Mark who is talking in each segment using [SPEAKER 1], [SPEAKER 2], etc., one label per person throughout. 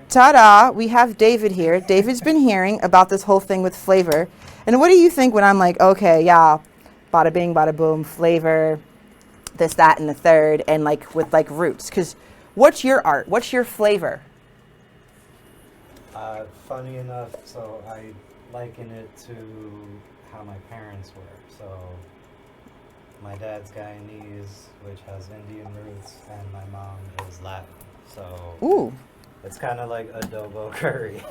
[SPEAKER 1] ta-da, we have David here. David's been hearing about this whole thing with flavor. And what do you think when I'm like, okay, yeah, bada bing, bada boom, flavor, this, that, and the third, and like with like roots? Because what's your art? What's your flavor?
[SPEAKER 2] Funny enough, so I liken it to how my parents were. So my dad's Guyanese, which has Indian roots, and my mom is Latin. So
[SPEAKER 1] Ooh.
[SPEAKER 2] It's kind of like adobo curry.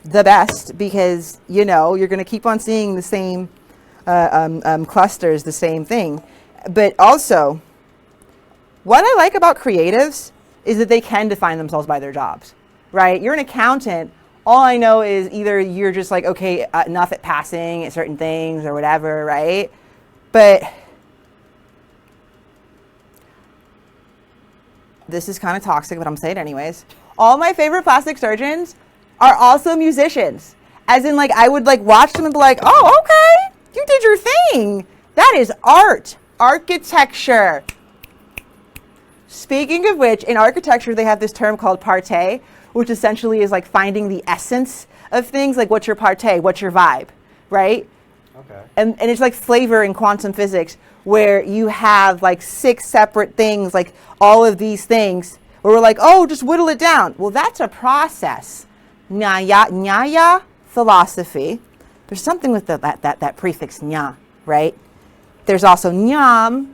[SPEAKER 1] The best, because, you know, you're going to keep on seeing the same clusters, the same thing. But also, what I like about creatives is that they can define themselves by their jobs, right? You're an accountant. All I know is either you're just like, okay, enough at passing at certain things or whatever, right? But this is kind of toxic, but I'm saying it anyways. All my favorite plastic surgeons are also musicians. As in, like, I would like watch them and be like, oh, okay, you did your thing. That is art, architecture. Speaking of which, in architecture, they have this term called parté, which essentially is like finding the essence of things, like what's your parté, what's your vibe, right?
[SPEAKER 2] Okay.
[SPEAKER 1] And it's like flavor in quantum physics, where you have like 6 separate things, like all of these things, where we're like, oh, just whittle it down. Well, that's a process. Nyaya philosophy. There's something with that prefix nya, right? There's also nyam.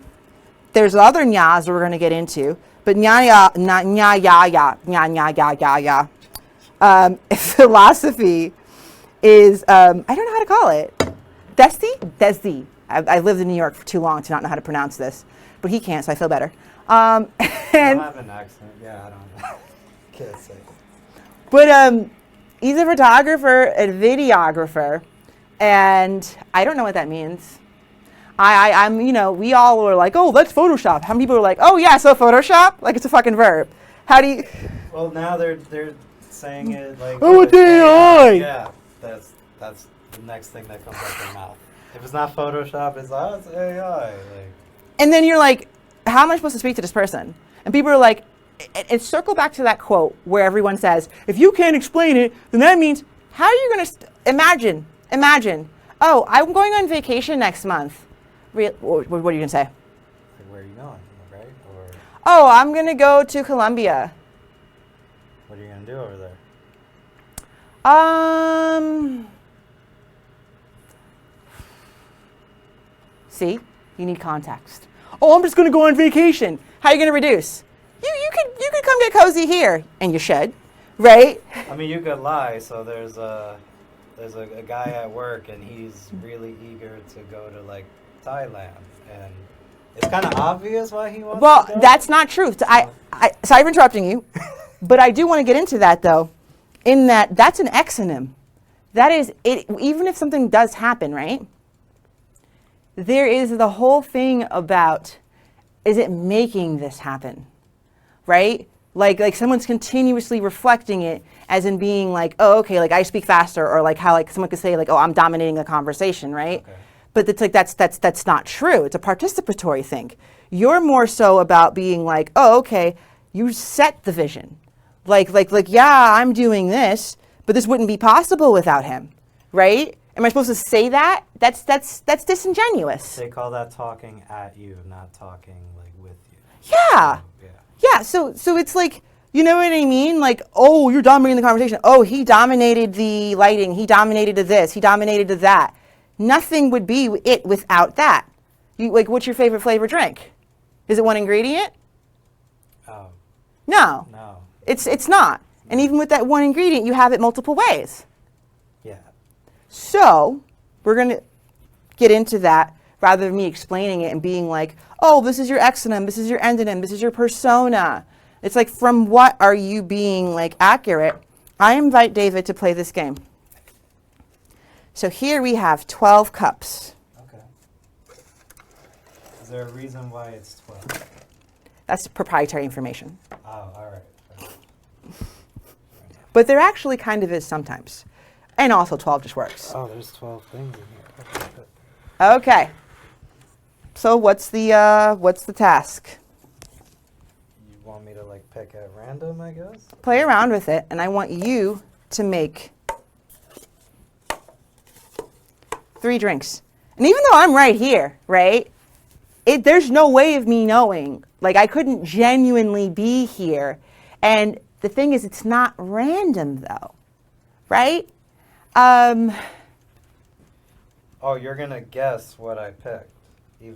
[SPEAKER 1] There's other nyas we're going to get into, but philosophy is, I don't know how to call it. Desi. I've lived in New York for too long to not know how to pronounce this, but he can't, so I feel better.
[SPEAKER 2] I have an accent. Yeah, I don't know. Can't say.
[SPEAKER 1] But he's a photographer and videographer, and I don't know what that means. I'm, you know, we all were like, oh, let's Photoshop. How many people are like, oh yeah, so Photoshop? Like it's a fucking verb. How do you?
[SPEAKER 2] Well, now they're saying it like.
[SPEAKER 1] Oh, it's AI.
[SPEAKER 2] Yeah, that's the next thing that comes out their mouth. If it's not Photoshop, it's it's AI. Like.
[SPEAKER 1] And then you're like, how am I supposed to speak to this person? And people are like, and circle back to that quote where everyone says, if you can't explain it, then that means, how are you going to imagine, oh, I'm going on vacation next month. What are you going to say?
[SPEAKER 2] Like, where are you going, right? Or
[SPEAKER 1] oh, I'm going to go to Colombia.
[SPEAKER 2] What are you going to do over there?
[SPEAKER 1] See, you need context. Oh, I'm just going to go on vacation. How are you going to reduce? You could come get cozy here, and you should, right?
[SPEAKER 2] I mean, you could lie. So there's a guy at work, and he's really eager to go to like Thailand, and it's kind of obvious why he wants.
[SPEAKER 1] Well,
[SPEAKER 2] to go.
[SPEAKER 1] that's not true. Sorry for interrupting you, but I do want to get into that though. In that's an exonym. That is it. Even if something does happen, right? There is the whole thing about, is it making this happen, right? Like someone's continuously reflecting it as in being like, oh, okay, like I speak faster, or like how like someone could say like, oh, I'm dominating the conversation, right? Okay. But it's like that's not true. It's a participatory thing. You're more so about being like, oh, okay, you set the vision. Like yeah, I'm doing this, but this wouldn't be possible without him, right? Am I supposed to say that? That's disingenuous.
[SPEAKER 2] They call that talking at you, not talking like with you.
[SPEAKER 1] Yeah. Yeah. So it's like, you know what I mean? Like, oh, you're dominating the conversation. Oh, he dominated the lighting. He dominated to this. He dominated to that. Nothing would be it without that. Like, what's your favorite flavor drink? Is it one ingredient?
[SPEAKER 2] Oh.
[SPEAKER 1] No.
[SPEAKER 2] No.
[SPEAKER 1] It's not. And even with that one ingredient, you have it multiple ways.
[SPEAKER 2] Yeah.
[SPEAKER 1] So we're going to get into that rather than me explaining it and being like, oh, this is your exonym, this is your endonym, this is your persona. It's like, from what are you being like accurate? I invite David to play this game. So here we have 12 cups.
[SPEAKER 2] Okay. Is there a reason why it's 12?
[SPEAKER 1] That's proprietary information.
[SPEAKER 2] Oh, all right.
[SPEAKER 1] But there actually kind of is sometimes. And also 12 just works.
[SPEAKER 2] Oh, there's 12 things in here.
[SPEAKER 1] Okay. So what's the task?
[SPEAKER 2] You want want me to like pick at random, I guess?
[SPEAKER 1] Play around with it, and I want you to make 3 drinks. And even though I'm right here, right? There's no way of me knowing. Like, I couldn't genuinely be here. And the thing is, it's not random, though, right?
[SPEAKER 2] Oh, you're gonna guess what I picked.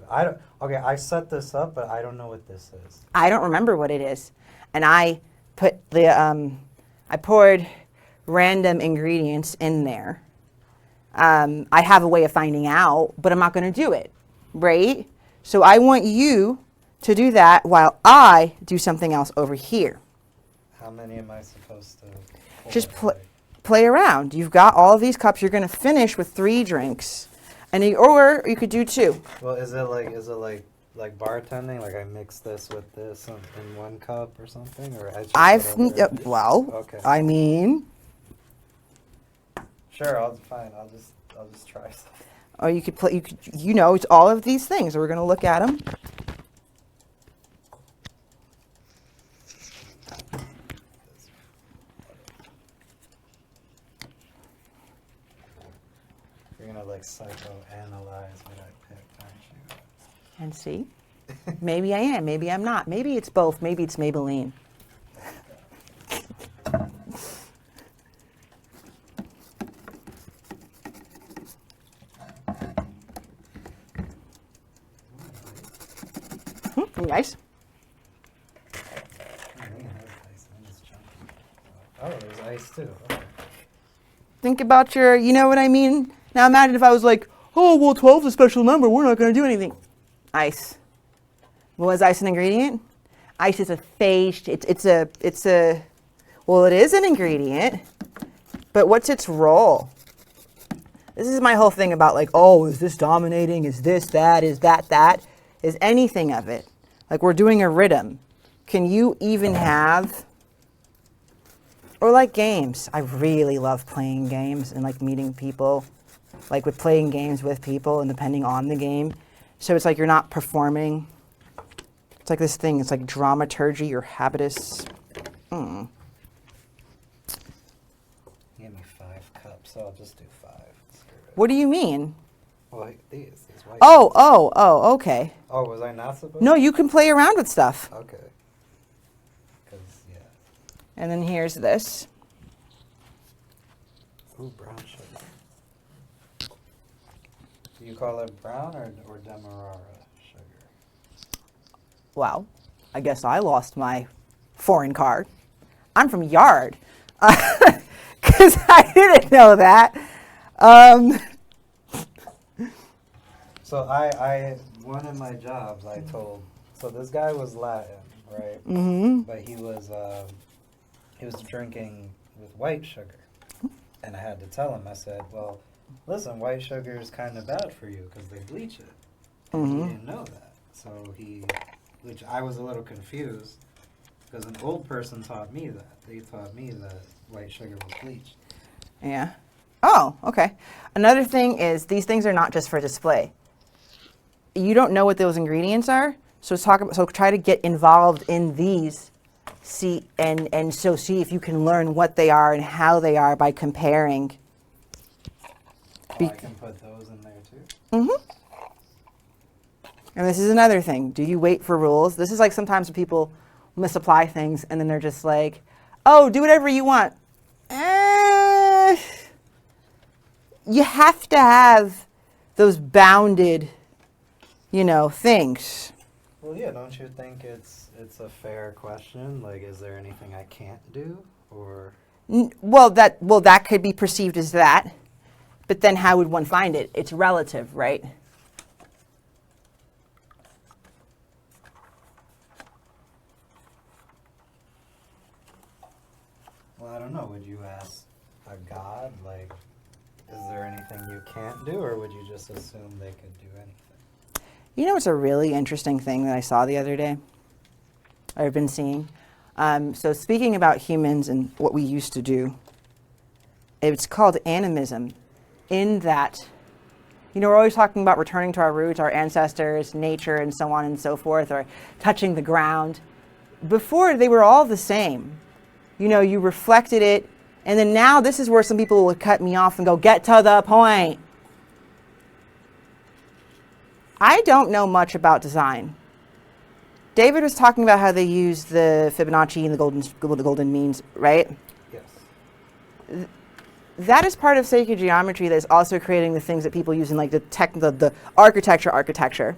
[SPEAKER 2] I don't. Okay, I set this up, but I don't know what this is.
[SPEAKER 1] I don't remember what it is. And I put the, I poured random ingredients in there. I have a way of finding out, but I'm not going to do it, right? So I want you to do that while I do something else over here.
[SPEAKER 2] How many am I supposed to pour?
[SPEAKER 1] Just play around. You've got all of these cups. You're going to finish with 3 drinks. Or you could do 2.
[SPEAKER 2] Well, is it like bartending? Like I mix this with this in 1 cup or something? Or Okay.
[SPEAKER 1] I mean,
[SPEAKER 2] Sure, fine. I'll just try something.
[SPEAKER 1] or you could play. It's all of these things. We're going to look at them.
[SPEAKER 2] You're gonna like psychoanalyze what I picked, aren't you?
[SPEAKER 1] And see, maybe I am, maybe I'm not. Maybe it's both. Maybe it's Maybelline. Nice.
[SPEAKER 2] Oh, there's ice too. Okay.
[SPEAKER 1] Think about you know what I mean? Now imagine if I was like, oh, well, 12 is a special number. We're not going to do anything. Ice. Was ice an ingredient? Ice is a phase. Well, it is an ingredient, but what's its role? This is my whole thing about like, oh, is this dominating? Is this that? Is that? Is anything of it? Like we're doing a rhythm. Can you even have, or like games? I really love playing games and like meeting people, like with playing games with people and depending on the game. So it's like you're not performing. It's like this thing. It's like dramaturgy or habitus.
[SPEAKER 2] You gave me 5 cups, so I'll just do 5.
[SPEAKER 1] What do you mean?
[SPEAKER 2] Well, these white.
[SPEAKER 1] Oh, okay.
[SPEAKER 2] Oh, was I not supposed
[SPEAKER 1] No,
[SPEAKER 2] to?
[SPEAKER 1] you can play around with stuff.
[SPEAKER 2] Okay. Because, yeah.
[SPEAKER 1] And then here's this.
[SPEAKER 2] Ooh, brown sugar. Do you call it brown or demerara sugar?
[SPEAKER 1] Wow. I guess I lost my foreign card. I'm from Yard. Because I didn't know that.
[SPEAKER 2] So one of my jobs I told, so this guy was Latin, right?
[SPEAKER 1] Mm-hmm.
[SPEAKER 2] But he was drinking with white sugar. And I had to tell him, I said, well, listen, white sugar is kind of bad for you because they bleach it. And he didn't know that. So which I was a little confused because an old person taught me that. They taught me that white sugar was bleached.
[SPEAKER 1] Yeah. Oh, okay. Another thing is these things are not just for display. You don't know what those ingredients are, so try to get involved in these. See if you can learn what they are and how they are by comparing.
[SPEAKER 2] Oh, I can put those in there too.
[SPEAKER 1] Mm-hmm. And this is another thing. Do you wait for rules? This is like sometimes when people misapply things and then they're just like, oh, do whatever you want. You have to have those bounded, things.
[SPEAKER 2] Well, yeah, don't you think it's a fair question? Like, is there anything I can't do, or?
[SPEAKER 1] Well, that could be perceived as that, but then how would one find it? It's relative, right?
[SPEAKER 2] Well, I don't know. Would you ask a god, like, is there anything you can't do, or would you just assume they could do anything?
[SPEAKER 1] It's a really interesting thing that I saw the other day. I've been seeing. So speaking about humans and what we used to do, it's called animism, in that, we're always talking about returning to our roots, our ancestors, nature, and so on and so forth, or touching the ground. before they were all the same. You know, you reflected it. And then now this is where some people would cut me off and go, get to the point. I don't know much about design. David was talking about how they use the Fibonacci and the golden means, right?
[SPEAKER 2] Yes.
[SPEAKER 1] That is part of sacred geometry that is also creating the things that people use in like the architecture.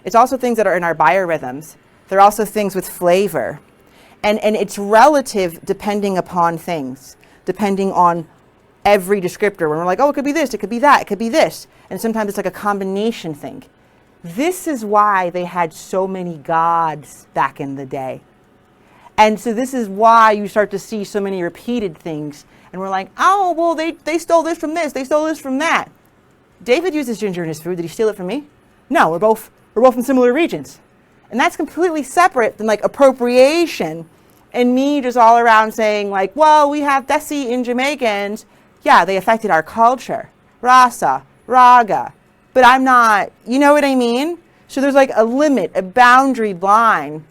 [SPEAKER 1] It's also things that are in our biorhythms. They're also things with flavor. And it's relative depending upon things, depending on every descriptor. When we're like, oh, it could be this, it could be that, it could be this. And sometimes it's like a combination thing. This is why they had so many gods back in the day. And so this is why you start to see so many repeated things. And we're like, oh, well, they stole this from this, they stole this from that. David uses ginger in his food. Did he steal it from me? No, we're both from similar regions. And that's completely separate than like appropriation and me just all around saying like, well, we have Desi in Jamaicans. Yeah, they affected our culture. Rasa, Raga. But I'm not, you know what I mean? So there's like a limit, a boundary line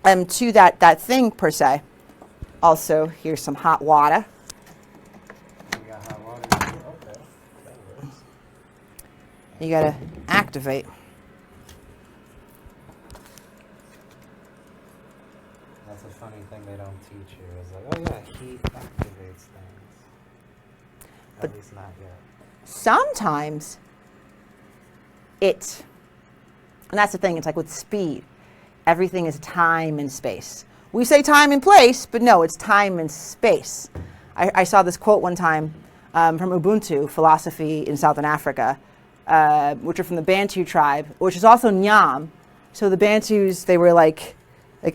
[SPEAKER 1] to that thing per se. Also, here's some hot water.
[SPEAKER 2] You got hot water? Okay, that works.
[SPEAKER 1] You gotta activate.
[SPEAKER 2] That's a funny thing they don't teach you. Is like, oh yeah, heat activates things. At least not yet.
[SPEAKER 1] Sometimes and that's the thing, it's like with speed, everything is time and space. We say time and place, but no, it's time and space. I saw this quote one time from Ubuntu philosophy in Southern Africa, which are from the Bantu tribe, which is also Nyam. So the Bantus, they were like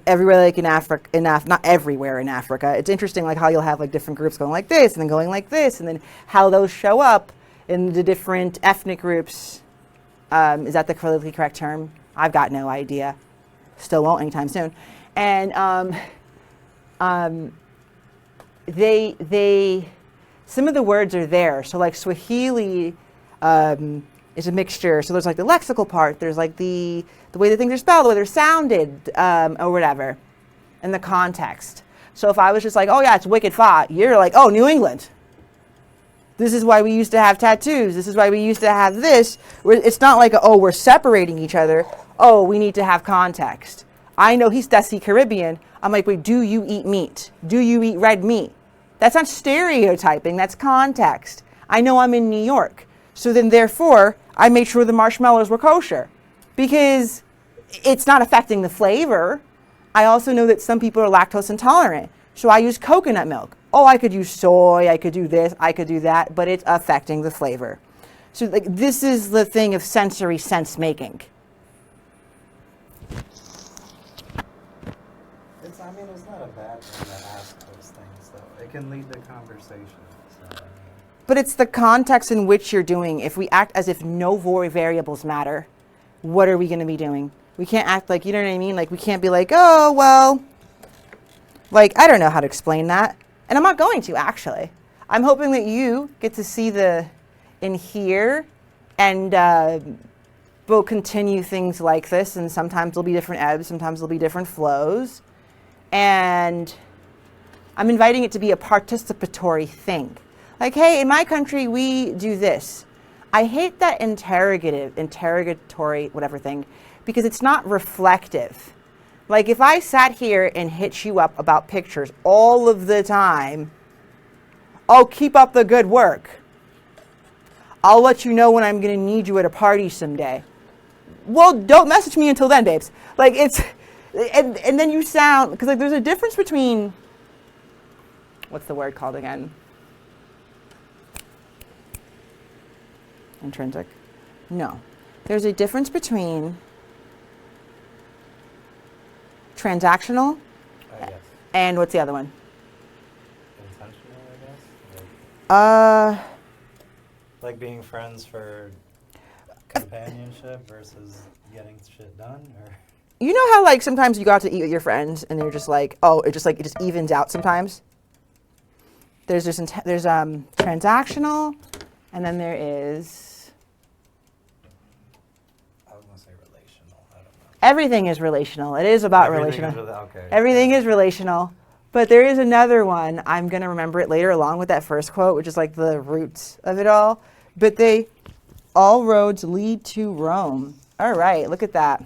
[SPEAKER 1] everywhere, like in Africa, not everywhere in Africa. It's interesting, like how you'll have like different groups going like this, and then going like this, and then how those show up in the different ethnic groups. Is that the politically correct term? I've got no idea. Still won't anytime soon. And they some of the words are there. So like Swahili is a mixture. So there's like the lexical part. There's like the way that things are spelled, the way they're sounded, or whatever, and the context. So if I was just like, oh yeah, it's wicked fa, you're like, oh, New England. This is why we used to have tattoos. This is why we used to have this. It's not like, oh, we're separating each other. Oh, we need to have context. I know he's Desi Caribbean. I'm like, wait, do you eat meat? Do you eat red meat? That's not stereotyping. That's context. I know I'm in New York. So then, therefore, I made sure the marshmallows were kosher because it's not affecting the flavor. I also know that some people are lactose intolerant. So I use coconut milk. Oh, I could use soy, I could do this, I could do that, but it's affecting the flavor. So like this is the thing of sensory sense making.
[SPEAKER 2] It's not a bad thing to ask those things though. It can lead to conversation. So,
[SPEAKER 1] But it's the context in which you're doing. If we act as if no variables matter, what are we going to be doing? We can't act like, you know what I mean? Like we can't be like, oh, well, like I don't know how to explain that. And I'm not going to, actually. I'm hoping that you get to see in here, and we'll continue things like this. And sometimes there'll be different ebbs, sometimes there'll be different flows. And I'm inviting it to be a participatory thing. Like, hey, in my country, we do this. I hate that interrogatory, whatever thing, because it's not reflective. Like if I sat here and hit you up about pictures all of the time, oh, keep up the good work. I'll let you know when I'm going to need you at a party someday. Well, don't message me until then, babes. Like it's, and then you sound, because like there's a difference between, what's the word called again? Intrinsic? No. There's a difference between transactional,
[SPEAKER 2] yes.
[SPEAKER 1] And what's the other one?
[SPEAKER 2] Intentional, I guess.
[SPEAKER 1] Uh,
[SPEAKER 2] Like being friends for companionship versus getting shit done, or
[SPEAKER 1] you know how like sometimes you go out to eat with your friends and you're just like, oh, it just evens out sometimes. There's transactional, and then there is.
[SPEAKER 2] I was gonna say relational. I don't know.
[SPEAKER 1] Everything is relational. It is about
[SPEAKER 2] Everything
[SPEAKER 1] relational.
[SPEAKER 2] is okay.
[SPEAKER 1] Everything is relational. But there is another one. I'm going to remember it later along with that first quote, which is like the roots of it all. But all roads lead to Rome. All right, look at that.